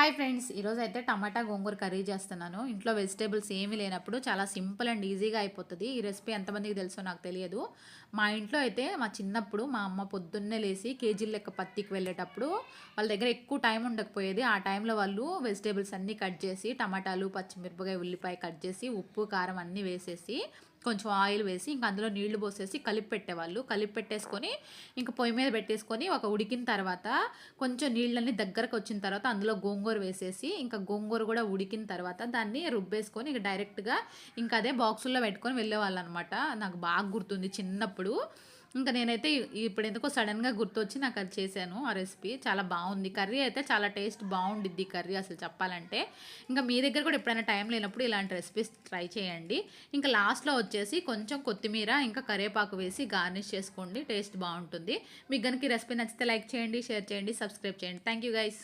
Hi friends, ఈరోజు అయితే టమాటా గోంగూర curry చేస్తున్నాను. ఇంట్లో వెజిటేబుల్స్ ఏమీ లేనప్పుడు చాలా సింపుల్ అండ్ ఈజీగా అయిపోతుంది. ఈ రెసిపీ ఎంతమందికి తెలుసో నాకు తెలియదు. మా ఇంట్లో అయితే మా చిన్నప్పుడు మా అమ్మ పొద్దున్నే లేసి కేజీల లెక్క పత్తికి వెళ్ళేటప్పుడు వాళ్ళ దగ్గర ఎక్కువ టైం ఉండకపోయేది. ఆ టైంలో వాళ్ళు వెజిటేబుల్స్ అన్నీ కట్ చేసి టమాటాలు, పచ్చిమిరపకాయ, ఉల్లిపాయ కట్ చేసి ఉప్పు, కారం అన్నీ వేసేసి కొంచెం ఆయిల్ వేసి ఇంక అందులో నీళ్లు పోసేసి కలిపి పెట్టేవాళ్ళు. కలిపి పెట్టేసుకొని ఇంక పొయ్యి మీద పెట్టేసుకొని ఒక ఉడికిన తర్వాత కొంచెం నీళ్ళన్నీ దగ్గరకు వచ్చిన తర్వాత అందులో గోంగూర వేసేసి ఇంకా గోంగూర కూడా ఉడికిన తర్వాత దాన్ని రుబ్బేసుకొని ఇంక డైరెక్ట్గా ఇంకా అదే బాక్సుల్లో పెట్టుకొని వెళ్ళేవాళ్ళు అనమాట. నాకు బాగా గుర్తుంది చిన్నప్పుడు. ఇంకా నేనైతే ఇప్పుడు ఎందుకో సడన్గా గుర్తొచ్చి నాకు అది చేశాను. ఆ రెసిపీ చాలా బాగుంది. కర్రీ అయితే చాలా టేస్ట్ బాగుండిద్ది కర్రీ అసలు చెప్పాలంటే. ఇంకా మీ దగ్గర కూడా ఎప్పుడైనా టైం లేనప్పుడు ఇలాంటి రెసిపీస్ ట్రై చేయండి. ఇంకా లాస్ట్లో వచ్చేసి కొంచెం కొత్తిమీర ఇంకా కరివేపాకు వేసి గార్నిష్ చేసుకోండి, టేస్ట్ బాగుంటుంది. మీకు కనుక ఈ రెసిపీ నచ్చితే లైక్ చేయండి, షేర్ చేయండి, సబ్స్క్రైబ్ చేయండి. Thank you guys.